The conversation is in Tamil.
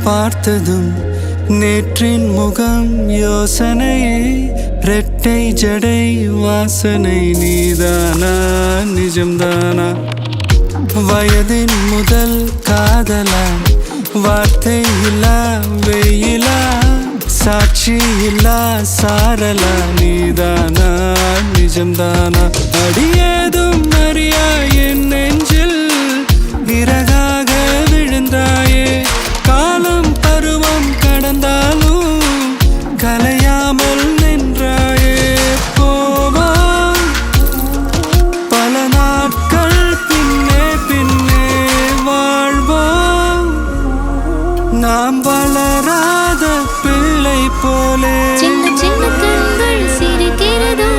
பார்த்ததும் நேற்றின் முகம் யோசனையே ரெட்டை ஜடை வாசனை நீதானா நிஜம்தானா வயதின் முதல் காதலா வார்த்தை இல்லா வெயிலா சாட்சி இல்லா சாரலா நீதானா நிஜம்தானா அடியேதும் அறியா என் நெஞ்சில் இறகாக விழுந்தாயே காலம் பருவம் கடந்தாலும் கலையாமல் நின்றாயே போவா பல நாட்கள் பின்னே பின்னே வாழ்வோம் நாம் வளராத பிள்ளை போலே சின்ன சின்ன கண்கள் சிரிக்கிறதோ